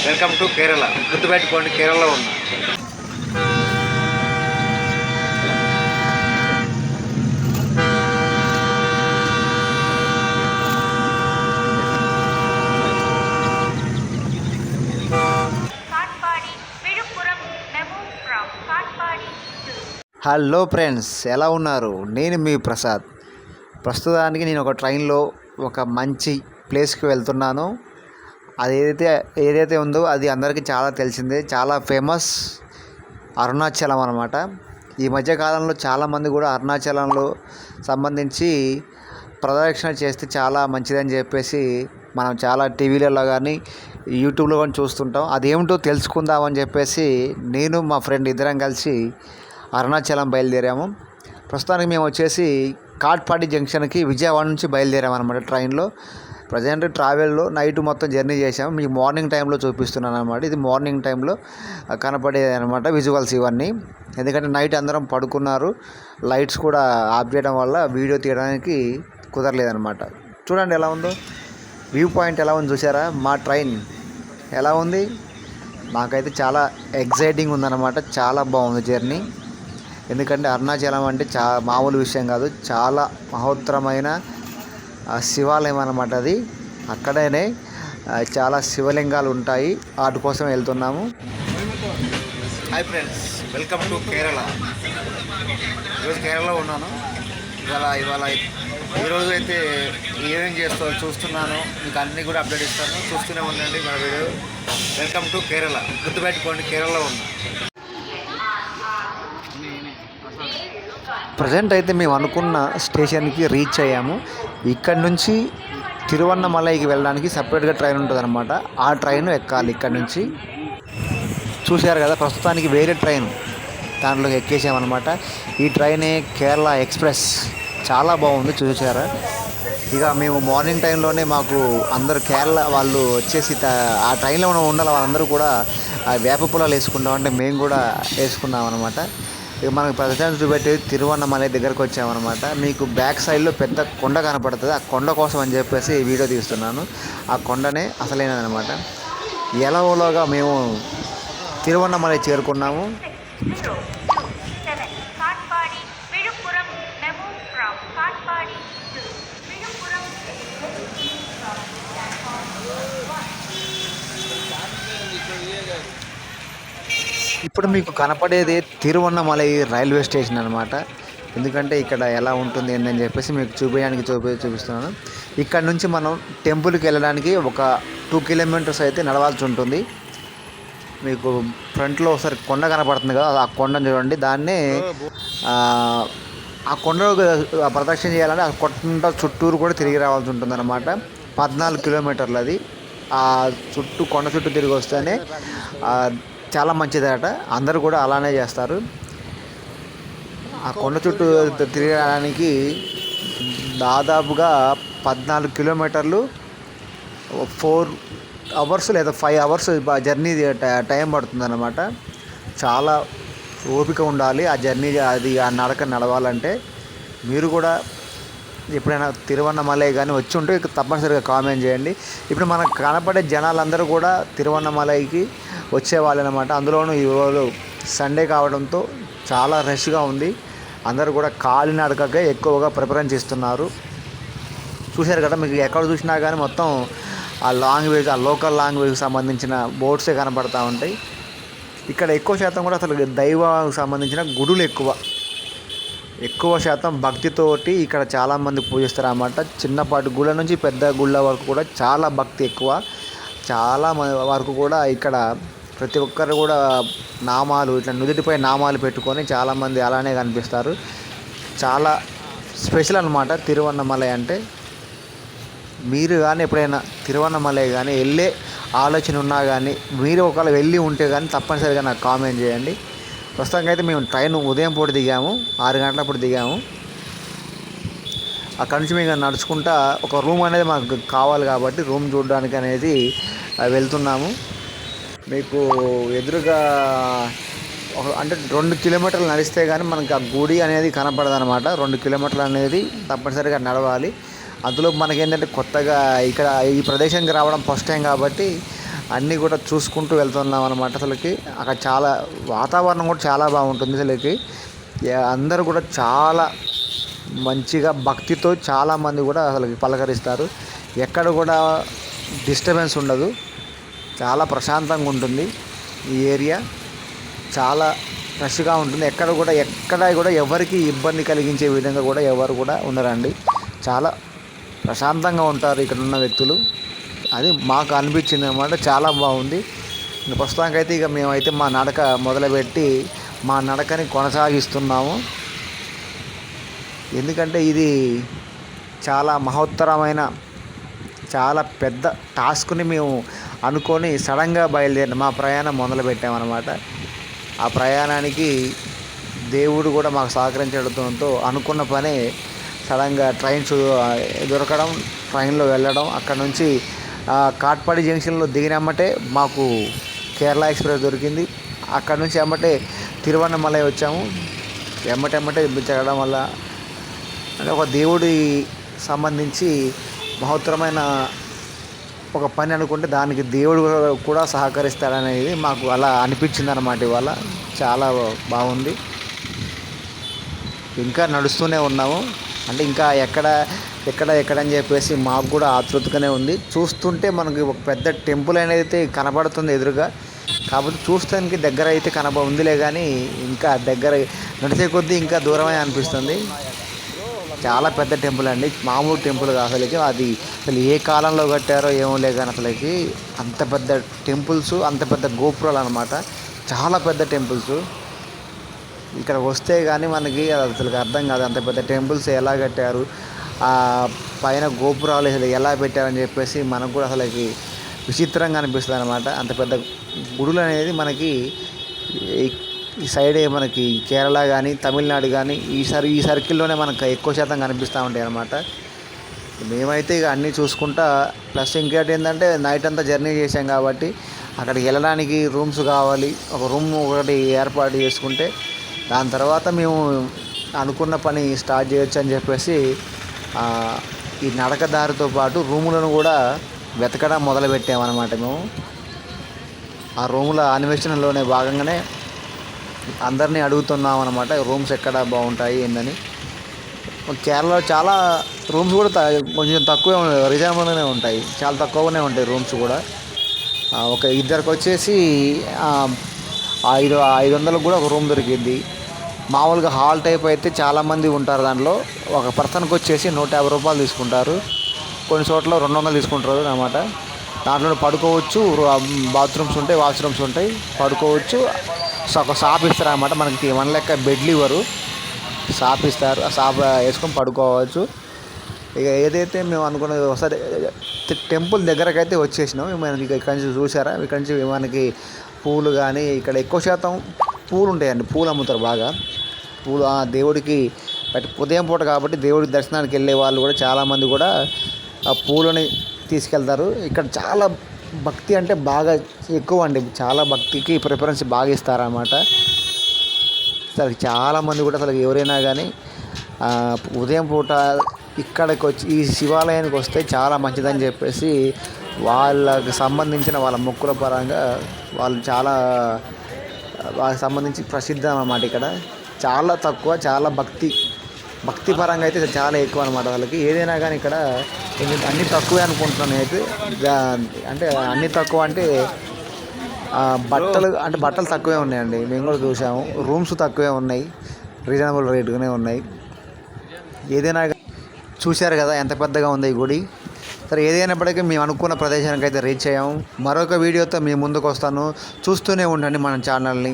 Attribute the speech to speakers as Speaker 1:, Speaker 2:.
Speaker 1: Welcome to Kerala. గుర్తుపెట్టుకోండి, కేరళలో ఉన్నా. హలో ఫ్రెండ్స్, ఎలా ఉన్నారు? నేను మీ ప్రసాద్. ప్రస్తుతానికి నేను ఒక ట్రైన్లో ఒక మంచి ప్లేస్కి వెళ్తున్నాను. అది ఏదైతే ఉందో అది అందరికీ చాలా తెలిసిందే, చాలా ఫేమస్ అరుణాచలం అన్నమాట. ఈ మధ్యకాలంలో చాలామంది కూడా అరుణాచలంలో సంబంధించి ప్రదక్షిణ చేస్తే చాలా మంచిదని చెప్పేసి మనం చాలా టీవీలలో కానీ యూట్యూబ్లో కానీ చూస్తుంటాం. అదేమిటో తెలుసుకుందామని చెప్పేసి నేను మా ఫ్రెండ్ ఇద్దరం కలిసి అరుణాచలం బయలుదేరాము. ప్రస్తుతానికి మేము వచ్చేసి కాట్పాడి జంక్షన్కి విజయవాడ నుంచి బయలుదేరామన్నమాట ట్రైన్లో. ప్రజెంట్ ట్రావెల్లో నైట్ మొత్తం జర్నీ చేసాము. మీకు మార్నింగ్ టైంలో చూపిస్తున్నాను అనమాట. ఇది మార్నింగ్ టైంలో కనపడేది అనమాట విజువల్స్ ఇవన్నీ. ఎందుకంటే నైట్ అందరం పడుకున్నారు, లైట్స్ కూడా ఆఫ్ చేయడం వల్ల వీడియో తీయడానికి కుదరలేదనమాట. చూడండి ఎలా ఉందో, వ్యూ పాయింట్ ఎలా ఉంది చూసారా? మా ట్రైన్ ఎలా ఉంది? నాకైతే చాలా ఎగ్జైటింగ్ ఉందన్నమాట. చాలా బాగుంది జర్నీ. ఎందుకంటే అరుణాచలం అంటే మామూలు విషయం కాదు, చాలా మహోత్తరమైన శివాలయం అన్నమాట. అది అక్కడనే చాలా శివలింగాలు ఉంటాయి, వాటి కోసం వెళ్తున్నాము. Hi friends, welcome to Kerala. ఈరోజు కేరళలో ఉన్నాను. ఇవాళ ఈరోజు అయితే ఏమేం చూస్తున్నాను, మీకు అన్నీ కూడా అప్డేట్ ఇస్తాను. చూస్తూనే ఉండండి మన వీడియో. Welcome to Kerala. గుర్తుపెట్టుకోండి, కేరళలో ఉన్నాను. ప్రజెంట్ అయితే మేము అనుకున్న స్టేషన్కి రీచ్ అయ్యాము. ఇక్కడ నుంచి తిరువన్నమలైకి వెళ్ళడానికి సపరేట్గా ట్రైన్ ఉంటుంది అనమాట. ఆ ట్రైన్ ఎక్కాలి ఇక్కడ నుంచి. చూశారు కదా, ప్రస్తుతానికి వేరే ట్రైన్ దాంట్లోకి ఎక్కేసామన్నమాట. ఈ ట్రైనే కేరళ ఎక్స్ప్రెస్. చాలా బాగుంది, చూసారా? ఇక మేము మార్నింగ్ టైంలోనే మాకు అందరు కేరళ వాళ్ళు వచ్చేసి ఆ ట్రైన్లో ఉండాలి. వాళ్ళందరూ కూడా వేప పొలాలు వేసుకుంటాం అంటే మేము కూడా వేసుకున్నాం అనమాట. ఇక మనకు ప్రజెంట్ చూపెట్టి తిరువన్నమలై దగ్గరకు వచ్చామన్నమాట. మీకు బ్యాక్ సైడ్లో పెద్ద కొండ కనపడుతుంది. ఆ కొండ కోసం అని చెప్పేసి వీడియో తీస్తున్నాను. ఆ కొండనే అసలైనదనమాట. ఎలాగోలాగా మేము తిరువన్నమలై చేరుకున్నాము. ఇప్పుడు మీకు కనపడేది తిరువన్నమలై రైల్వే స్టేషన్ అనమాట. ఎందుకంటే ఇక్కడ ఎలా ఉంటుంది ఏంటని చెప్పేసి మీకు చూపిస్తున్నాను. ఇక్కడ నుంచి మనం టెంపుల్కి వెళ్ళడానికి ఒక 2 కిలోమీటర్స్ అయితే నడవాల్సి ఉంటుంది. మీకు ఫ్రంట్లో ఒకసారి కొండ కనపడుతుంది కదా, ఆ కొండను చూడండి. దాన్నే ఆ కొండలో ప్రదక్షిణ చేయాలంటే ఆ కొండ చుట్టూరు కూడా తిరిగి రావాల్సి ఉంటుంది అనమాట. 14 కిలోమీటర్లు అది. ఆ కొండ చుట్టూ తిరిగి వస్తేనే చాలా మంచిదట. అందరూ కూడా అలానే చేస్తారు. ఆ కొండ చుట్టూ తిరగడానికి దాదాపుగా 14 కిలోమీటర్లు 4 అవర్స్ లేదా 5 అవర్స్ జర్నీ టైం పడుతుంది అన్నమాట. చాలా ఓపిక ఉండాలి ఆ జర్నీ, ఆ నడక నడవాలంటే. మీరు కూడా ఎప్పుడైనా తిరువన్నమలై కానీ వచ్చి ఉంటే తప్పనిసరిగా కామెంట్ చేయండి. ఇప్పుడు మనకు కనపడే జనాలందరూ కూడా తిరువన్నమలైకి వచ్చేవాళ్ళు అనమాట. అందులోనూ ఈరోజు సండే కావడంతో చాలా రష్గా ఉంది. అందరూ కూడా కాలినడకకే ఎక్కువగా ప్రిఫరెన్స్ ఇస్తున్నారు. చూశారు కదా, మీకు ఎక్కడ చూసినా కానీ మొత్తం ఆ లోకల్ లాంగ్వేజ్కి సంబంధించిన బోర్డ్సే కనపడతా ఉంటాయి. ఇక్కడ ఎక్కువ శాతం కూడా అసలు దైవానికి సంబంధించిన గుడులు ఎక్కువ శాతం భక్తితోటి ఇక్కడ చాలామంది పూజిస్తారు అన్నమాట. చిన్నపాటి గుళ్ళ నుంచి పెద్ద గుళ్ళ వరకు కూడా చాలా భక్తి ఎక్కువ. చాలా వరకు కూడా ఇక్కడ ప్రతి ఒక్కరు కూడా నామాలు ఇట్లా నుదుటిపై నామాలు పెట్టుకొని చాలామంది అలానే కనిపిస్తారు. చాలా స్పెషల్ అన్నమాట తిరువన్నమలై అంటే. మీరు కానీ ఎప్పుడైనా తిరువన్నమలై కానీ వెళ్ళే ఆలోచన ఉన్నా కానీ, మీరు ఒకవేళ వెళ్ళి ఉంటే కానీ తప్పనిసరిగా నాకు కామెంట్ చేయండి. ప్రస్తుతానికి అయితే మేము ట్రైన్ ఉదయం పూట దిగాము, 6 గంటలప్పుడు దిగాము. అక్కడ నుంచి మేము నడుచుకుంటా ఒక రూమ్ అనేది మాకు కావాలి కాబట్టి రూమ్ చూడడానికి అనేది వెళ్తున్నాము. మీకు ఎదురుగా అంటే 2 కిలోమీటర్లు నడిస్తే కానీ మనకు ఆ గుడి అనేది కనపడదు అనమాట. 2 కిలోమీటర్లు అనేది తప్పనిసరిగా నడవాలి. అందులో మనకేంటంటే కొత్తగా ఇక్కడ ఈ ప్రదేశానికి రావడం ఫస్ట్ టైం కాబట్టి అన్నీ కూడా చూసుకుంటూ వెళ్తున్నాం అనమాట. అసలుకి అక్కడ చాలా వాతావరణం కూడా చాలా బాగుంటుంది. అసలుకి అందరూ కూడా చాలా మంచిగా భక్తితో చాలామంది కూడా అసలు పలకరిస్తారు. ఎక్కడ కూడా డిస్టర్బెన్స్ ఉండదు. చాలా ప్రశాంతంగా ఉంటుంది ఈ ఏరియా. చాలా ఫ్రెష్గా ఉంటుంది. ఎక్కడ కూడా ఎవరికి ఇబ్బంది కలిగించే విధంగా కూడా ఎవరు కూడా ఉండరండి. చాలా ప్రశాంతంగా ఉంటారు ఇక్కడ ఉన్న వ్యక్తులు. అది మాకు అనిపించింది అనమాట. చాలా బాగుంది. ప్రస్తుతానికైతే ఇక మేమైతే మా నడక మొదలుపెట్టి మా నడకని కొనసాగిస్తున్నాము. ఎందుకంటే ఇది చాలా మహోత్తరమైన చాలా పెద్ద టాస్క్ని మేము అనుకొని సడన్గా బయలుదేరిన మా ప్రయాణం మొదలుపెట్టామన్నమాట. ఆ ప్రయాణానికి దేవుడు కూడా మాకు సహకరించడంతో అనుకున్న పనే సడన్గా ట్రైన్స్ దొరకడం, ట్రైన్లో వెళ్ళడం, అక్కడ నుంచి కాట్పాడి జంక్షన్లో దిగినమ్మటే మాకు కేరళ ఎక్స్ప్రెస్ దొరికింది. అక్కడ నుంచి ఎమ్మటే తిరువన్నమలై వచ్చాము. ఎమ్మటెమ్మటే జరగడం వల్ల అంటే ఒక దేవుడి సంబంధించి మహోత్తరమైన ఒక పని అనుకుంటే దానికి దేవుడు కూడా సహకరిస్తాడనేది మాకు అలా అనిపించింది అన్నమాట. ఇవాళ చాలా బాగుంది. ఇంకా నడుస్తూనే ఉన్నాము. అంటే ఇంకా ఎక్కడ అని చెప్పేసి మాకు కూడా ఆతృతగానే ఉంది. చూస్తుంటే మనకి ఒక పెద్ద టెంపుల్ అనేది అయితే కనబడుతుంది ఎదురుగా. కాబట్టి చూస్తానికి దగ్గర అయితే ఉందిలే, కానీ ఇంకా దగ్గర నడిచే కొద్దీ ఇంకా దూరమే అనిపిస్తుంది. చాలా పెద్ద టెంపుల్ అండి, మామూలు టెంపుల్ అసలుకి. అది అసలు ఏ కాలంలో కట్టారో ఏమో లే, కానీ అసలుకి అంత పెద్ద టెంపుల్స్, అంత పెద్ద గోపురాలు అనమాట. చాలా పెద్ద టెంపుల్స్. ఇక్కడ వస్తే కానీ మనకి అసలు అర్థం కాదు అంత పెద్ద టెంపుల్స్ ఎలా కట్టారు, ఆ పైన గోపురాలు అసలు ఎలా పెట్టారని చెప్పేసి మనకు కూడా అసలుకి విచిత్రంగా అనిపిస్తుంది అనమాట. అంత పెద్ద గుడులు అనేది మనకి ఈ సైడే మనకి కేరళ కానీ తమిళనాడు కానీ ఈ సర్కిల్లోనే మనకు ఎక్కువ శాతం కనిపిస్తూ ఉంటాయి అన్నమాట. మేమైతే ఇక అన్నీ చూసుకుంటా, ప్లస్ ఇంకోటి ఏంటంటే నైట్ అంతా జర్నీ చేసాం కాబట్టి అక్కడికి వెళ్ళడానికి రూమ్స్ కావాలి. ఒక రూమ్ ఒకటి ఏర్పాటు చేసుకుంటే దాని తర్వాత మేము అనుకున్న పని స్టార్ట్ చేయొచ్చు అని చెప్పేసి ఈ నడక దారితో పాటు రూములను కూడా వెతకడం మొదలుపెట్టామన్నమాట. మేము ఆ రూముల అన్వేషణలోనే భాగంగానే అందరినీ అడుగుతున్నాం అనమాట, రూమ్స్ ఎక్కడ బాగుంటాయి ఏందని. కేరళలో చాలా రూమ్స్ కూడా కొంచెం తక్కువే రీజనబుల్గానే ఉంటాయి, చాలా తక్కువగానే ఉంటాయి రూమ్స్ కూడా. ఒక ఇద్దరికి వచ్చేసి 500 కూడా ఒక రూమ్ దొరికింది. మామూలుగా హాల్ టైప్ అయితే చాలామంది ఉంటారు. దాంట్లో ఒక పర్సన్కి వచ్చేసి 150 రూపాయలు తీసుకుంటారు. కొన్ని చోట్ల 200 తీసుకుంటారు అన్నమాట. దాంట్లో పడుకోవచ్చు, బాత్రూమ్స్ ఉంటాయి, వాష్రూమ్స్ ఉంటాయి, పడుకోవచ్చు. ఒక షాప్ ఇస్తారు అన్నమాట. మనకి 1 లెక్క బెడ్లు ఇవ్వరు, షాప్ ఇస్తారు. ఆ షాప్ వేసుకొని పడుకోవచ్చు. ఇక ఏదైతే మేము అనుకున్నది ఒకసారి టెంపుల్ దగ్గరకైతే వచ్చేసినాం. మనకి ఇక్కడ నుంచి చూసారా, ఇక్కడ నుంచి మనకి పూలు కానీ ఇక్కడ ఎక్కువ శాతం పూలు ఉంటాయండి. పూలు అమ్ముతారు బాగా. పూలు దేవుడికి ఉదయం పూట కాబట్టి దేవుడి దర్శనానికి వెళ్ళే వాళ్ళు కూడా చాలామంది కూడా ఆ పూలని తీసుకెళ్తారు. ఇక్కడ చాలా భక్తి అంటే బాగా ఎక్కువ అండి. చాలా భక్తికి ప్రిఫరెన్స్ బాగా ఇస్తారన్నమాట. అసలు చాలామంది కూడా అసలు ఎవరైనా కానీ ఉదయం పూట ఇక్కడికి వచ్చి ఈ శివాలయానికి వస్తే చాలా మంచిదని చెప్పేసి వాళ్ళకి సంబంధించిన వాళ్ళ మొక్కుల పరంగా వాళ్ళు వాళ్ళకి సంబంధించి ప్రసిద్ధం అన్నమాట. ఇక్కడ చాలా తక్కువ, చాలా భక్తి పరంగా అయితే చాలా ఎక్కువ అనమాట. వాళ్ళకి ఏదైనా కానీ ఇక్కడ అన్నీ తక్కువే అనుకుంటున్నాను అయితే. అంటే అన్నీ తక్కువ అంటే బట్టలు తక్కువే ఉన్నాయండి. మేము కూడా చూసాము. రూమ్స్ తక్కువే ఉన్నాయి, రీజనబుల్ రేటుగానే ఉన్నాయి. ఏదైనా చూశారు కదా ఎంత పెద్దగా ఉంది ఈ గుడి. సరే, ఏదైనప్పటికీ మేము అనుకున్న ప్రదేశానికి అయితే రీచ్ అయ్యాము. మరొక వీడియోతో మీ ముందుకు వస్తాను. చూస్తూనే ఉండండి మన ఛానల్ని.